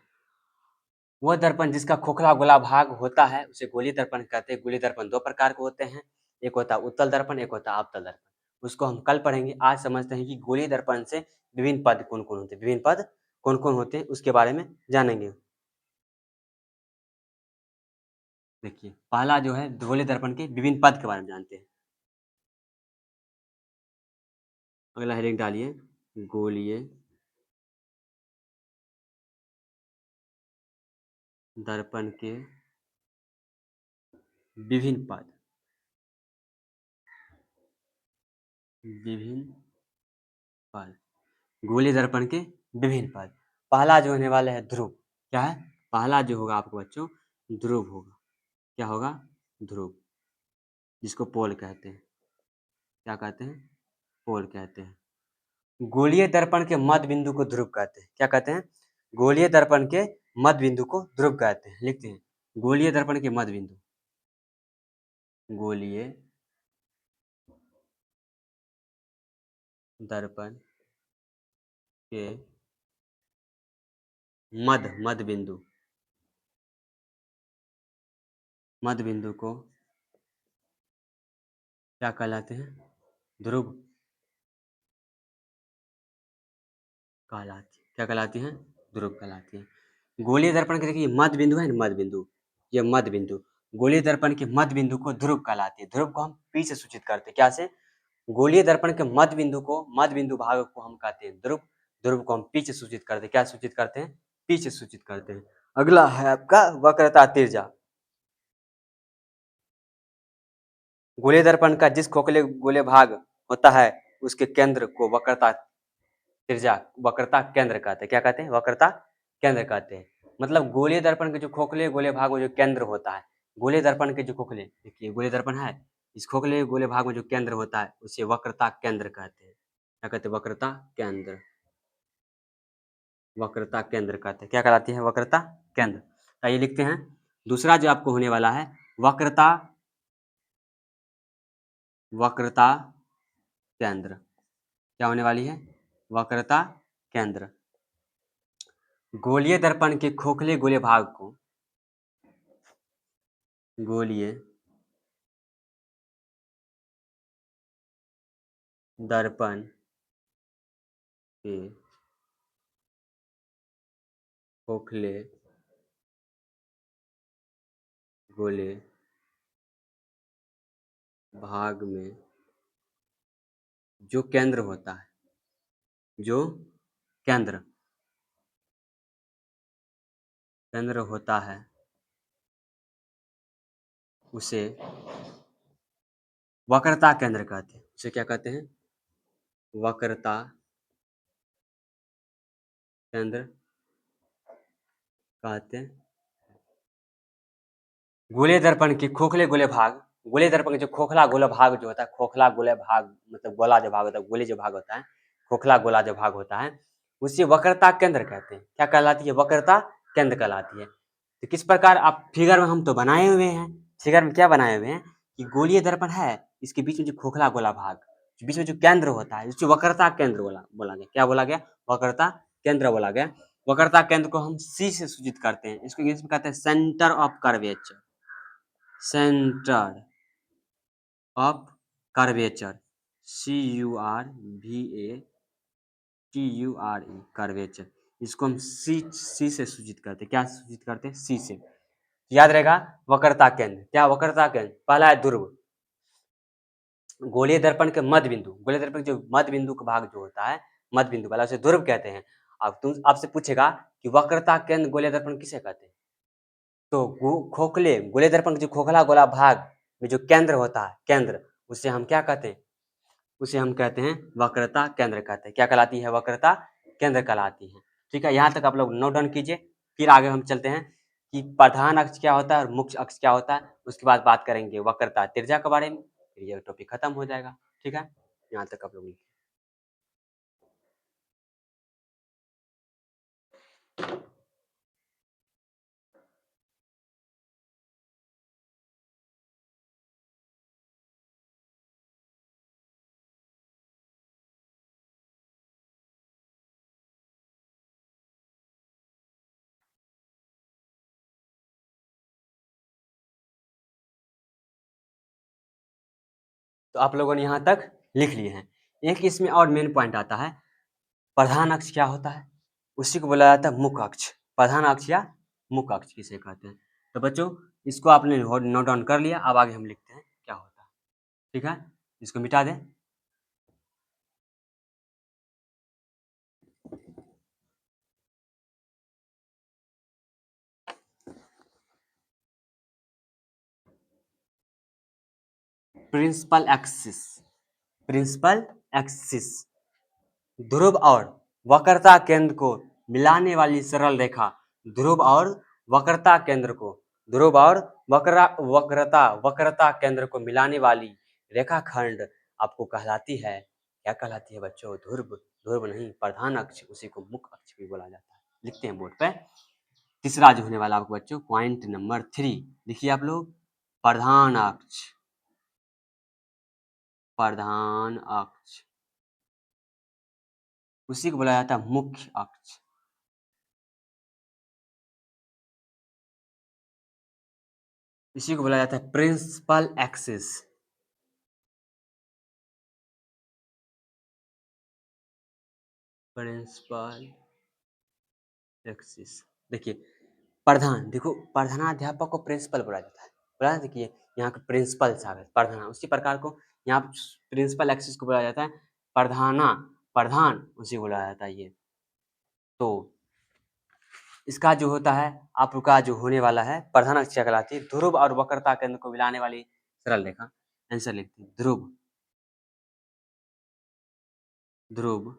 वह दर्पण जिसका खोखला गोला भाग होता है उसे गोलीय दर्पण कहते हैं। गोलीय दर्पण दो प्रकार के होते हैं, एक होता है उत्तल दर्पण, एक होता है अवतल दर्पण। उसको हम कल पढ़ेंगे। आज समझते हैं कि गोलीय दर्पण से विभिन्न पद कौन कौन होते हैं, विभिन्न पद कौन कौन होते हैं उसके बारे में जानेंगे। देखिए पहला जो है गोलीय दर्पण के विभिन्न पद के बारे में जानते हैं। अगला हेडिंग डालिए गोलीय दर्पण के विभिन्न पद। विभिन्न पद, गोलीय दर्पण के विभिन्न पद। पहला जो होने वाला है ध्रुव। क्या है? पहला जो होगा आपको बच्चों ध्रुव होगा। क्या होगा? ध्रुव, जिसको पोल कहते हैं। क्या कहते हैं? पोल कहते हैं। गोलीय दर्पण के मध्य बिंदु को ध्रुव कहते हैं। क्या कहते हैं? गोलीय दर्पण के मध्य बिंदु को ध्रुव कहते हैं। लिखते हैं गोलीय दर्पण के मध्य बिंदु, गोलीय दर्पण के मध्य बिंदु, मध्य बिंदु को क्या कहलाते हैं? ध्रुव कहलाती है। क्या कहलाती हैं? ध्रुव कहलाती है। गोलीय दर्पण के देखिए मध्य बिंदु है ना, मध्य बिंदु, ये मध्य बिंदु गोलीय दर्पण के मध्य बिंदु को ध्रुव कहलाती है। ध्रुव को हम पी से सूचित करते हैं। क्या से? गोलीय दर्पण के मध्य बिंदु को, मध्य बिंदु भाग को हम कहते हैं ध्रुव। ध्रुव को हम पी से सूचित करते हैं। क्या सूचित करते हैं? पी से सूचित करते हैं। अगला है आपका वक्रता तिर्जा। गोलीय दर्पण का जिस खोखले गोले भाग होता है उसके केंद्र को वक्रता त्रिज्या, वक्रता केंद्र कहते हैं। क्या कहते हैं? वक्रता केंद्र कहते हैं। मतलब गोलीय दर्पण के जो खोखले गोले भाग में जो केंद्र होता है, गोलीय दर्पण के जो खोखले, देखिए गोलीय दर्पण है, इस खोखले गोले भाग में जो केंद्र होता है उसे वक्रता केंद्र कहते हैं। क्या कहते हैं? वक्रता केंद्र। वक्रता केंद्र कहते हैं। क्या कहलाती है? वक्रता केंद्र। तो ये लिखते हैं। दूसरा जो आपको होने वाला है वक्रता वक्रता केंद्र। क्या होने वाली है? वक्रता केंद्र। गोलीय दर्पण के खोखले गोले भाग को गोलीय दर्पण के खोखले गोले भाग में जो केंद्र होता है जो केंद्र केंद्र होता है उसे वक्रता केंद्र कहते हैं। उसे क्या कहते हैं? वक्रता केंद्र कहते हैं। गोलीय दर्पण के खोखले गोले भाग गोलीय दर्पण का जो खोखला गोला भाग जो होता है, खोखला गोला भाग मतलब गोला जो भाग होता है, गोली जो भाग होता है, खोखला गोला जो भाग होता है उसे वक्रता केंद्र कहते हैं। क्या कहलाती है? वक्रता केंद्र कहलाती है। तो किस प्रकार आप फिगर में हम तो बनाए हुए हैं। फिगर में क्या बनाए हुए हैं कि गोलीय दर्पण है, इसके बीच में जो खोखला गोला भाग, बीच में जो केंद्र होता है उसे वक्रता केंद्र बोला गया। क्या बोला गया? वक्रता केंद्र बोला गया। वक्रता केंद्र को हम सी से सूचित करते हैं। इसको इंग्लिश में कहते हैं centre of curvature. Centre of curvature. CURVATURE curvature. इसको हम सी से सूचित करते हैं। क्या सूचित करते हैं? सी से। याद रहेगा वक्रता केंद्र। क्या वक्रता केंद्र? पहला है ध्रुव। गोलीय दर्पण के मध्य बिंदु, गोलीय दर्पण के जो मध्य बिंदु का भाग जो होता है, मध्य बिंदु वाला उसे ध्रुव कहते हैं। अब तुम आपसे पूछेगा कि वक्रता केंद्र गोलीय दर्पण किसे कहते हैं? तो खोखले गोलीय दर्पण का जो खोखला गोला भाग में जो केंद्र होता है, केंद्र, उसे हम क्या कहते हैं? उसे हम कहते हैं वक्रता केंद्र कहते हैं। क्या कहलाती है? वक्रता केंद्र कहलाती है। ठीक है, यहाँ तक आप लोग नोट डाउन कीजिए। फिर आगे हम चलते हैं कि प्रधान अक्ष क्या होता है और मुख्य अक्ष क्या होता है। उसके बाद बात करेंगे वक्रता त्रिज्या के बारे में। फिर ये टॉपिक खत्म हो जाएगा। ठीक है, यहाँ तक आप लोग लिखिए। तो आप लोगों ने यहाँ तक लिख लिए हैं। एक इसमें और मेन पॉइंट आता है, प्रधान अक्ष क्या होता है? उसी को बोला जाता है मुख्य अक्ष। प्रधान अक्ष या मुख्य अक्ष किसे कहते हैं? तो बच्चों इसको आपने नोट डाउन कर लिया। अब आगे हम लिखते हैं क्या होता है। ठीक है, इसको मिटा दें। Principal axis. प्रिंसिपल एक्सिस ध्रुव और वक्रता केंद्र को मिलाने वाली सरल रेखा। ध्रुव और वक्रता केंद्र को ध्रुव और वक्रता केंद्र को मिलाने वाली रेखाखंड आपको कहलाती है। क्या कहलाती है बच्चों? ध्रुव। ध्रुव नहीं, प्रधान अक्ष, उसी को मुख्य अक्ष भी बोला जाता है। लिखते हैं बोर्ड पे। तीसरा जो होने वाला आपको बच्चों पॉइंट नंबर 3 लिखिए आप लोग। प्रधान अक्ष। प्रधान अक्ष उसी को बोला जाता है मुख्य अक्ष। इसी को बोला जाता है प्रिंसिपल एक्सिस। Principal axis. देखिए प्रधान, देखो प्रधानाध्यापक को प्रिंसिपल बोला जाता है। बोला, देखिए यहाँ का प्रिंसिपल साहब है प्रधान, उसी प्रकार को यहाँ प्रिंसिपल एक्सिस को बोला जाता है प्रधान उसी को बोला जाता है। ये तो इसका जो होता है आपका जो होने वाला है प्रधान अक्ष कहलाती है। ध्रुव और वक्रता केंद्र को मिलाने वाली सरल रेखा। आंसर लिखते हैं ध्रुव। ध्रुव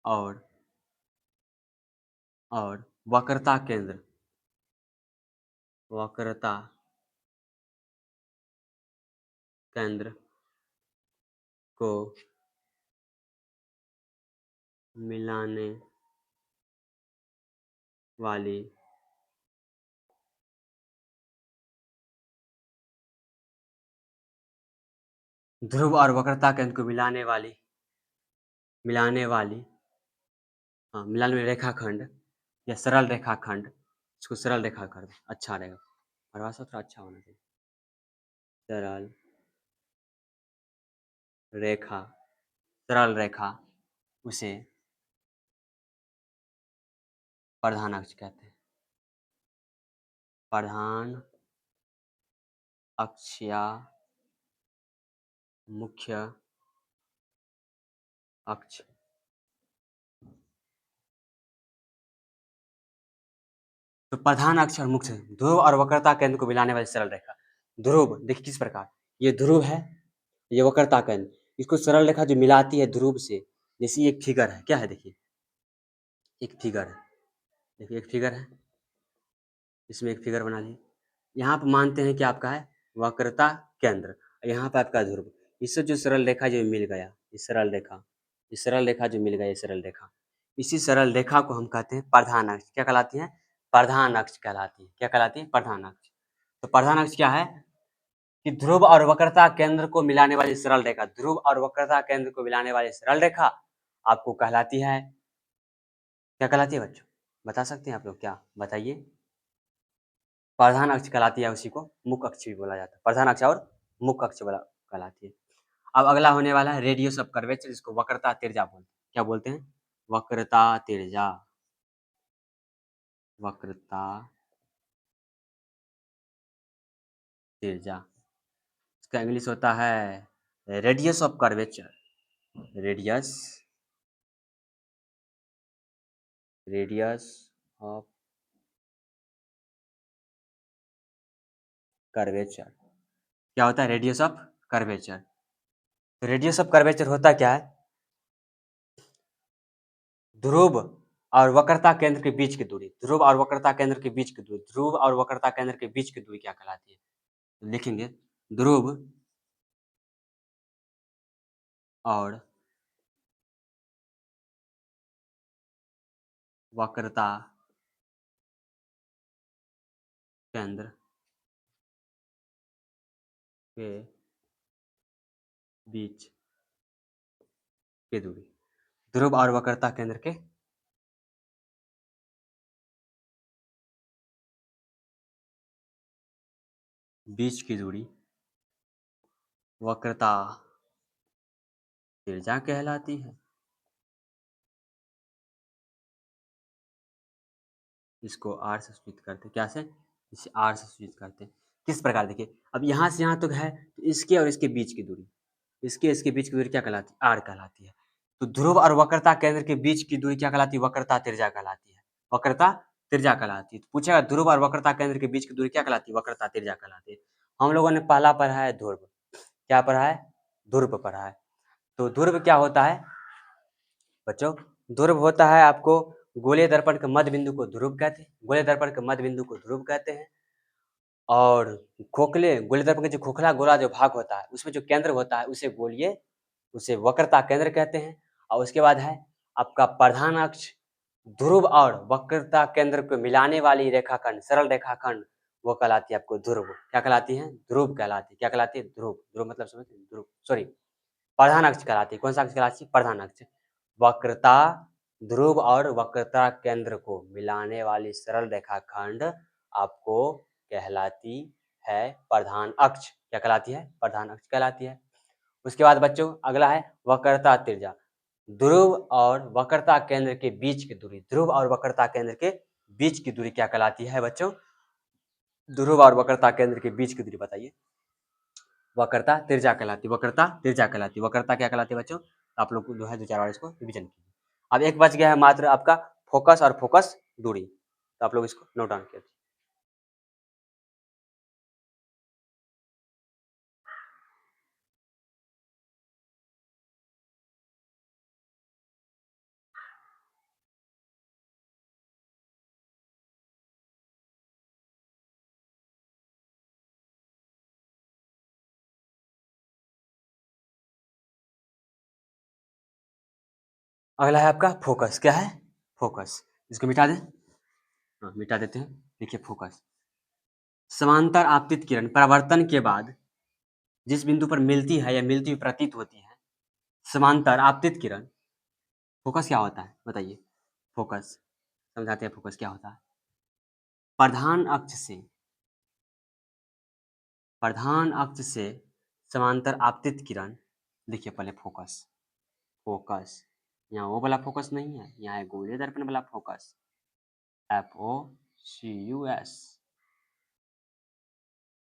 और वक्रता केंद्र। वक्रता केंद्र को मिलाने वाली ध्रुव और वक्रता केंद्र को मिलाने वाली हाँ, मिलाने वाली रेखाखंड या सरल रेखाखंड, इसको सरल रेखाखंड अच्छा रहेगा, परिभाषा थोड़ा अच्छा होना चाहिए। सरल रेखा उसे प्रधान अक्ष कहते हैं। प्रधान अक्ष या मुख्य अक्ष। तो प्रधान अक्ष और मुख्य ध्रुव और वक्रता केंद्र को मिलाने वाली सरल रेखा। ध्रुव देखिए किस प्रकार, ये ध्रुव है, ये वक्रता केंद्र, इसको सरल रेखा जो मिलाती है ध्रुव से, जैसे एक फिगर है, क्या है देखिए, एक फिगर है, देखिए एक फिगर है, इसमें एक फिगर बना ली, यहाँ पर मानते हैं कि आपका है वक्रता केंद्र, यहाँ पर आपका ध्रुव, इससे जो सरल रेखा जो मिल गया, ये सरल रेखा जो मिल गया, ये सरल रेखा, इसी सरल रेखा को हम कहते हैं प्रधान अक्ष। क्या कहलाती है? प्रधान अक्ष कहलाती है। क्या कहलाती है? प्रधान अक्ष। तो प्रधान अक्ष क्या है कि ध्रुव और वक्रता केंद्र को मिलाने वाली सरल रेखा, ध्रुव और वक्रता केंद्र को मिलाने वाली सरल रेखा आपको कहलाती है, क्या कहलाती है बच्चों? बता सकते हैं आप लोग? क्या बताइए? प्रधान अक्ष कहलाती है, उसी को मुख्य अक्ष भी बोला जाता है। प्रधान अक्ष और मुख्य अक्ष बोला कहलाती है। अब अगला होने वाला है रेडियस ऑफ कर्वेचर, जिसको वक्रता तिर्य्या बोलते हैं। क्या बोलते हैं? वक्रता तिर्य्या। वक्रता तिर्य्या, इसका इंग्लिश होता है radius of curvature. Radius of curvature क्या होता है? Radius of curvature. तो रेडियस ऑफ कर्वेचर होता क्या है? ध्रुव और वक्रता केंद्र के बीच की दूरी, ध्रुव और वक्रता केंद्र के बीच की दूरी, ध्रुव और वक्रता केंद्र के बीच की दूरी क्या कहलाती है? तो लिखेंगे ध्रुव और वक्रता केंद्र के बीच की दूरी, ध्रुव और वक्रता केंद्र के बीच की दूरी वक्रता तिर्य्या कहलाती है। इसको आर से सूचित करते हैं। क्या से? इसे आर से सूचित करते हैं। किस प्रकार? देखिए, अब यहाँ से यहाँ तक है, तो इसके और इसके बीच की दूरी, इसके बीच की दूरी क्या कहलाती है? आर कहलाती है। तो ध्रुव और वक्रता केंद्र के बीच की दूरी क्या कहलाती है? वक्रता तिर्य्या कहलाती है। वक्रता तिर्य्या कहलाती है। तो पूछेगा ध्रुव और वक्रता केंद्र के बीच की दूरी क्या कहलाती है? वक्रता तिर्य्या कहलाती है। हम लोगों ने पहला पढ़ा है ध्रुव। क्या पढ़ा है? ध्रुव पढ़ा है। तो ध्रुव क्या होता है बच्चों? ध्रुव होता है आपको गोलीय दर्पण के मध्य बिंदु को ध्रुव कहते हैं। गोलीय दर्पण के मध्य बिंदु को ध्रुव कहते हैं। और गोलीय दर्पण का जो खोखला गोला जो भाग होता है, उसमें जो केंद्र होता है, उसे वक्रता केंद्र कहते हैं। और उसके बाद है आपका प्रधान अक्ष, ध्रुव और वक्रता केंद्र को मिलाने वाली रेखाखंड, सरल रेखाखंड, वो कहलाती है आपको ध्रुव। क्या कहलाती है? ध्रुव कहलाती है। क्या कहलाती है? ध्रुव। ध्रुव मतलब समझते हैं? ध्रुव, सॉरी, प्रधान अक्ष कहलाती है। कौन सा अक्ष कहलाती है? प्रधान अक्ष। वक्रता, ध्रुव और वक्रता केंद्र को मिलाने वाली सरल रेखाखंड आपको कहलाती है प्रधान अक्ष। क्या कहलाती है? प्रधान अक्ष कहलाती है। उसके बाद बच्चों अगला है वक्रता तिर्य्या। ध्रुव और वक्रता केंद्र के बीच की दूरी, ध्रुव और वक्रता केंद्र के बीच की दूरी क्या कहलाती है बच्चों? ध्रुव और वक्रता केंद्र के बीच की दूरी बताइए। वक्रता तिर्य्या कहलाती है। वक्रता तिर्य्या कहलाती है। वक्रता क्या कहलाती है बच्चों? आप लोग को जो है 2-4 बार इसको रिवीजन कीजिए। अब एक बच गया है मात्र आपका फोकस और फोकस दूरी, तो आप लोग इसको नोट डाउन कीजिए। अगला है आपका फोकस। क्या है? फोकस। इसको मिटा दें। हाँ, मिटा देते हैं। देखिए फोकस, समांतर आपतित किरण परावर्तन के बाद जिस बिंदु पर मिलती है या मिलती हुई प्रतीत होती है, समांतर आपतित किरण। फोकस क्या होता है बताइए? फोकस समझाते हैं, फोकस क्या होता है। प्रधान अक्ष से समांतर आपतित किरण। देखिए पहले फोकस, फोकस यहाँ वो वाला फोकस नहीं है, यहाँ है गोलीय दर्पण वाला फोकस, FOCUS।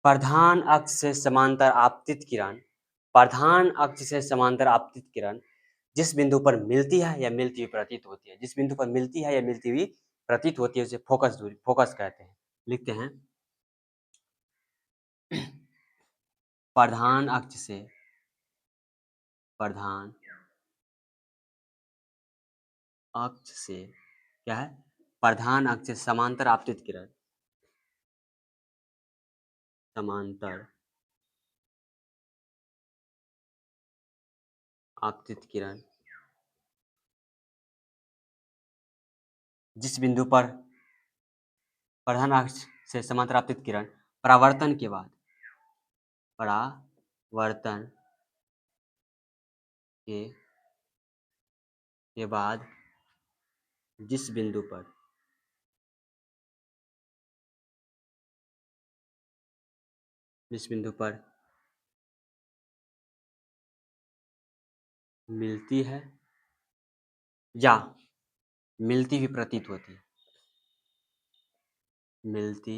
प्रधान अक्ष से समांतर आपतित किरण, प्रधान अक्ष से समांतर आपतित किरण जिस बिंदु पर मिलती है या मिलती हुई प्रतीत होती है, जिस बिंदु पर मिलती है या मिलती हुई प्रतीत होती है, उसे फोकस दूरी, फोकस कहते हैं। लिखते हैं, प्रधान अक्ष से, प्रधान अक्ष से क्या है? प्रधान अक्ष से समांतर आपतित किरण, समांतर आपतित किरण जिस बिंदु पर प्रधान अक्ष से समांतर आपतित किरण परावर्तन के बाद, परावर्तन के बाद जिस बिंदु पर मिलती है या मिलती हुई प्रतीत होती है, मिलती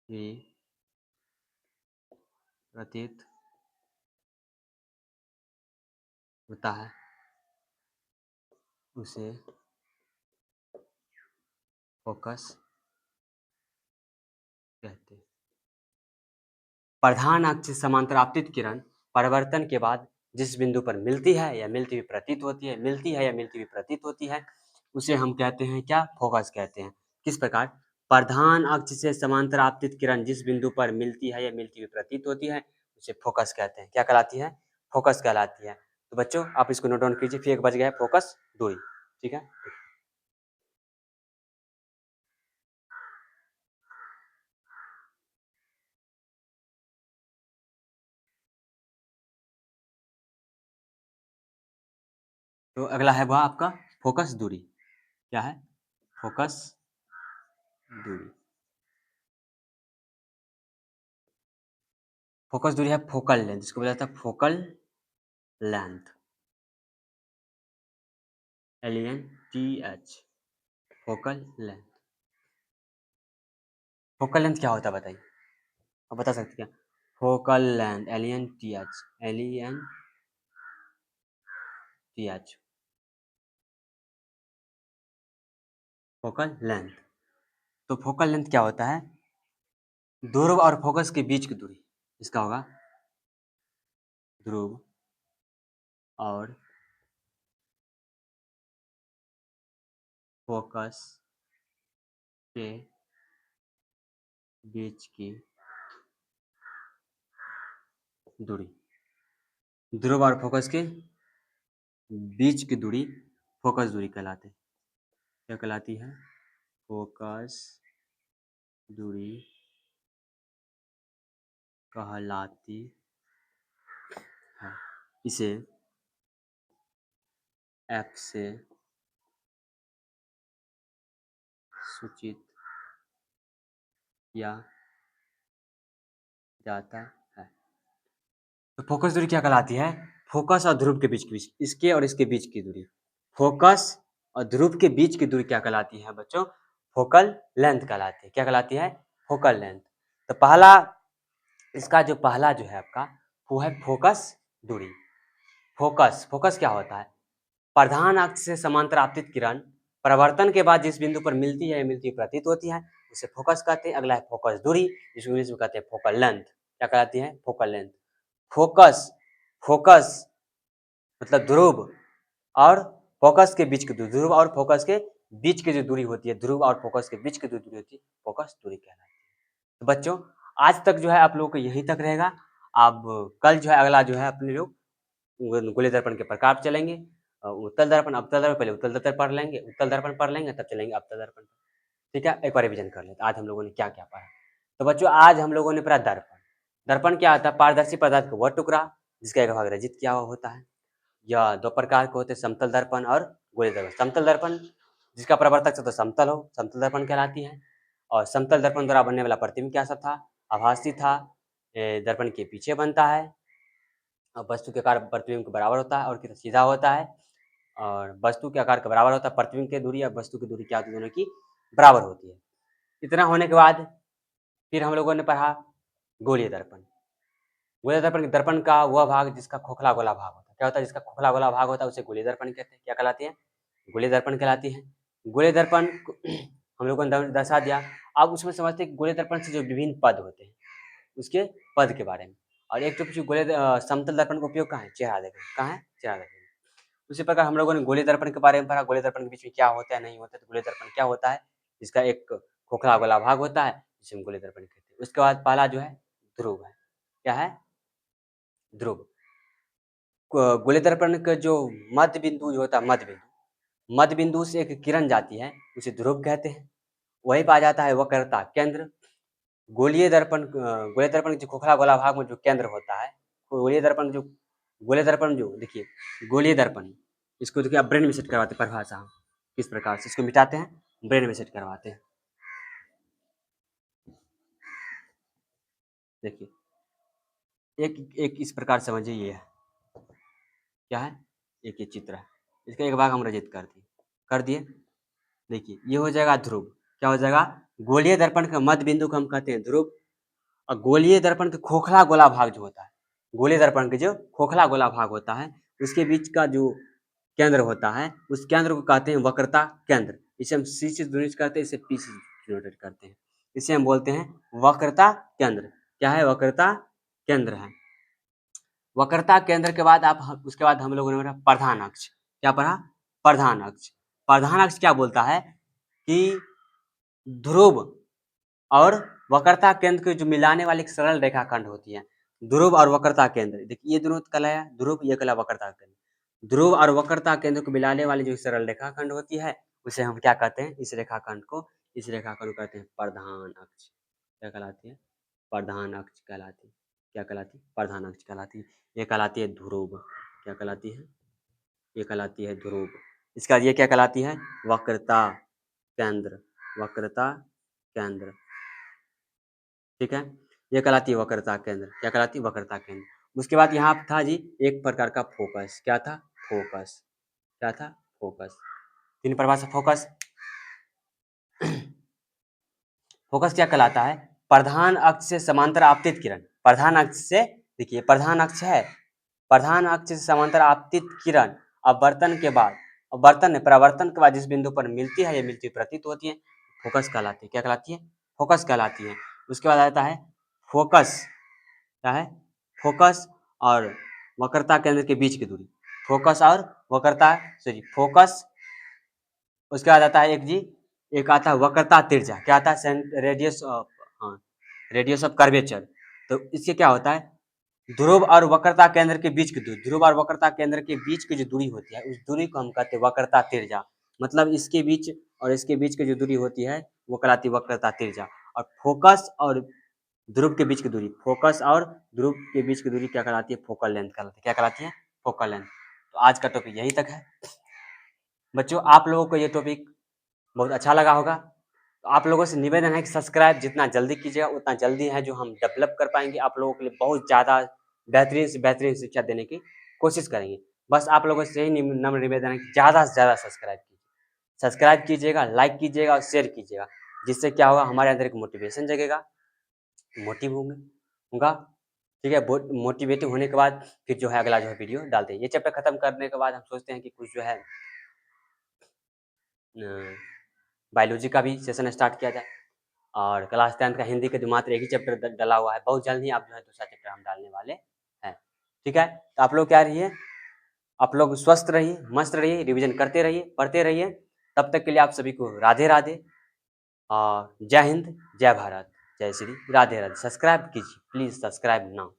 हुई प्रतीत होता है, उसे फोकस कहते हैं। प्रधान अक्ष से समांतर आपतित किरण परावर्तन के बाद जिस बिंदु पर मिलती है या मिलती हुई प्रतीत होती है, मिलती है या मिलती हुई प्रतीत होती है, उसे हम कहते हैं क्या? फोकस कहते हैं। किस प्रकार? प्रधान अक्ष से समांतर आपतित किरण जिस बिंदु पर मिलती है या मिलती हुई प्रतीत होती है, उसे फोकस कहते हैं। क्या कहलाती है? फोकस कहलाती है। तो बच्चों आप इसको नोट डाउन कीजिए, फिर एक बच गया है फोकस दूरी। ठीक है, तो अगला है वह आपका फोकस दूरी। क्या है? फोकस दूरी। फोकस दूरी है फोकल लेंथ, इसको बोला जाता है focal length, LENTH, focal length. Focal length क्या होता है बताइए? आप बता सकते क्या? Focal length, LENTH, focal length. तो फोकल लेंथ क्या होता है? ध्रुव और फोकस के बीच की दूरी, इसका होगा ध्रुव और फोकस के बीच की दूरी, ध्रुव और फोकस के बीच की दूरी फोकस दूरी कहलाते हैं। क्या कहलाती है? फोकस दूरी कहलाती है। इसे F से सूचित किया जाता है। तो फोकस दूरी क्या कहलाती है? फोकस और ध्रुव के बीच की, इसके और इसके बीच की दूरी। फोकस और ध्रुव के बीच की दूरी क्या कहलाती है बच्चों? फोकल लेंथ कहलाती है। क्या कहलाती है? Focal length. तो पहला, इसका जो पहला जो है आपका, वो है फोकस दूरी। फोकस, फोकस क्या होता है? प्रधान अक्ष से समांतर आपतित किरण परावर्तन के बाद जिस बिंदु पर मिलती है या मिलती हुई प्रतीत होती है, उसे फोकस कहते हैं। अगला है फोकस दूरी, जिसको इंग्लिश में कहते हैं फोकल लेंथ। क्या कहलाती है? Focal length. फोकस, फोकस मतलब ध्रुव और फोकस के बीच की दूरी, ध्रुव और फोकस के बीच की जो दूरी होती है, ध्रुव और फोकस के बीच की जो दूरी होती है, फोकस दूरी कहलाती है। तो बच्चों आज तक जो है आप लोगों को यहीं तक रहेगा। अब कल जो है अगला जो है अपने लोग गोलीय दर्पण के प्रकार चलेंगे। उत्तल दर्पण, अवतल दर्पण, पहले उत्तल दर्पण पढ़ लेंगे, उत्तल दर्पण पढ़ लेंगे, तब चलेंगे अवतल दर्पण। ठीक है, एक बार रिविजन कर लेते हैं आज हम लोगों ने क्या-क्या पढ़ा। तो बच्चों आज हम लोगों ने पढ़ा दर्पण। दर्पण क्या होता है? पारदर्शी पदार्थ का वह टुकड़ा जिसका एक भाग रजित किया हुआ होता है। या 2 प्रकार के होते हैं, समतल दर्पण और गोलीय दर्पण। समतल दर्पण जिसका परावर्तक सतह समतल हो, समतल दर्पण कहलाती है। और समतल दर्पण द्वारा बनने वाला प्रतिबिंब क्या सा था? आभासी था। दर्पण के पीछे बनता है और वस्तु के आकार प्रतिबिंब के बराबर होता है और कितना सीधा होता है। और वस्तु के आकार के बराबर होता है, प्रतिबिंब की दूरी और वस्तु की दूरी क्या होती है? दोनों की बराबर होती है। इतना होने के बाद फिर हम लोगों ने पढ़ा गोलीय दर्पण। गोलीय दर्पण दर्पण का वह भाग जिसका खोखला गोला भाग होता है। क्या होता है? जिसका खोखला गोला भाग होता है उसे गोलीय दर्पण कहते हैं। क्या कहलाती है? गोलीय दर्पण कहलाती है। गोलीय दर्पण हम लोगों ने दर्शा दिया। अब उसमें समझते हैं कि गोलीय दर्पण से जो विभिन्न पद होते हैं उसके पद के बारे में। और एक तो पूछिए समतल दर्पण का उपयोग कहाँ है? चेहरा देखने में। कहाँ है? चेहरा देखने में। उसी प्रकार हम लोगों ने गोलीय दर्पण के बारे में पढ़ा। गोलीय दर्पण के बीच में क्या होता है, नहीं होता है। तो गोलीय दर्पण क्या होता है? इसका एक खोखला गोला भाग होता है जिसे हम गोलीय दर्पण कहते हैं। उसके बाद पहला जो है ध्रुव है। क्या है? ध्रुव। गोलीय दर्पण का जो मध्य बिंदु जो होता है, मध्य बिंदु से एक किरण जाती है उसे ध्रुव कहते हैं। वहीं पे आ जाता है वक्रता केंद्र। गोलीय दर्पण के जो खोखला गोला भाग में जो केंद्र होता है, गोलीय दर्पण जो देखिए, गोलीय दर्पण इसको देखिए आप ब्रेन में सेट करवाते हैं परिभाषा हम किस प्रकार से इसको मिटाते हैं, ब्रेन में सेट करवाते हैं। देखिए एक इस प्रकार समझिए, ये है क्या है? एक ये चित्र है, इसका एक भाग हम रचित कर दिए। देखिए ये हो जाएगा ध्रुव। क्या हो जाएगा? गोलीय दर्पण का मध्य बिंदु को हम कहते हैं ध्रुव। और गोलीय दर्पण का खोखला गोला भाग जो होता है, गोलीय दर्पण के जो खोखला गोला भाग होता है उसके बीच का जो केंद्र होता है उस केंद्र को कहते हैं वक्रता केंद्र। इसे हम सी से डिनोट करते हैं, इसे पी से डिनोट करते हैं। इसे हम बोलते हैं वक्रता केंद्र। क्या है? वक्रता केंद्र है। वक्रता केंद्र के बाद उसके बाद हम लोगों ने पढ़ा प्रधान अक्ष। क्या पढ़ा? प्रधान अक्ष। प्रधान अक्ष क्या बोलता है कि ध्रुव और वक्रता केंद्र को जो मिलाने वाली एक सरल रेखाखंड होती है, ध्रुव और वक्रता केंद्र। देखिए ये दोनों कहलाया ध्रुव, ये कहला वक्रता केंद्र। ध्रुव और वक्रता केंद्र को मिलाने वाली जो सरल रेखाखंड होती है उसे हम क्या कहते हैं? इस रेखाखंड को कहते हैं प्रधान अक्ष। क्या कहलाती है? प्रधान अक्ष कहलाती है। क्या कहलाती है? प्रधान अक्ष कहलाती है। ये कहलाती है ध्रुव। क्या कहलाती है? ये कहलाती है ध्रुव। इसका ये क्या कहलाती है? वक्रता केंद्र। वक्रता केंद्र। ठीक है, ये कहलाती है वक्रता केंद्र। क्या कहलाती है? वक्रता केंद्र। उसके बाद यहाँ था जी एक प्रकार का फोकस। क्या था? फोकस। क्या था? फोकस। तीन परिभाषा फोकस। फोकस क्या कहलाता है? प्रधान अक्ष से समांतर आपतित किरण। प्रधान अक्ष से, देखिए प्रधान अक्ष है, प्रधान अक्ष से समांतर आपतित किरण अपवर्तन के बाद, परावर्तन के बाद जिस बिंदु पर मिलती है या मिलती प्रतीत होती है, फोकस कहलाती है। क्या कहलाती है? फोकस कहलाती है। उसके बाद आता है फोकस। क्या है? फोकस और वक्रता केंद्र के बीच की दूरी। फोकस और वक्रता, फोकस। उसके बाद आता है एक आता है वक्रता त्रिज्या। क्या आता है? रेडियस ऑफ, हाँ, रेडियस ऑफ कर्वेचर। तो इससे क्या होता है? ध्रुव और वक्रता केंद्र के बीच की दूरी, ध्रुव और वक्रता केंद्र के बीच की जो दूरी होती है उस दूरी को हम कहते हैं वक्रता त्रिज्या। मतलब इसके बीच और इसके बीच की जो दूरी होती है वो कहलाती है वक्रता त्रिज्या। और फोकस और ध्रुव के बीच की दूरी, फोकस और ध्रुव के बीच की दूरी क्या कहलाती है? फोकल लेंथ कहलाती है। क्या कहलाती है? Focal length. तो आज का टॉपिक यहीं तक है बच्चों। आप लोगों को ये टॉपिक बहुत अच्छा लगा होगा। तो आप लोगों से निवेदन है कि सब्सक्राइब जितना जल्दी कीजिएगा उतना जल्दी है जो हम डेवलप कर पाएंगे। आप लोगों के लिए बहुत ज़्यादा बेहतरीन से बेहतरीन शिक्षा देने की कोशिश करेंगे। बस आप लोगों से यही नम्र निवेदन है कि ज़्यादा से ज़्यादा सब्सक्राइब कीजिएगा, लाइक कीजिएगा और शेयर कीजिएगा। जिससे क्या होगा? हमारे अंदर एक मोटिवेशन जगेगा, मोटिव होगा। ठीक है, मोटिवेटिव होने के बाद फिर जो है अगला जो है वीडियो डालते हैं। ये चैप्टर खत्म करने के बाद हम सोचते हैं कि कुछ जो है बायोलॉजी का भी सेशन स्टार्ट किया जाए। और क्लास 10 का हिंदी का जो मात्र एक ही चैप्टर डला हुआ है, बहुत जल्द ही आप जो है दूसरा चैप्टर हम डालने वाले हैं। ठीक है, तो आप लोग क्या रहिए, आप लोग स्वस्थ रहिए, मस्त रहिए, रिवीजन करते रहिए, पढ़ते रहिए। तब तक के लिए आप सभी को राधे राधे और जय हिंद, जय भारत, जय श्री राधे राधे। सब्सक्राइब कीजिए प्लीज़, सब्सक्राइब नाउ।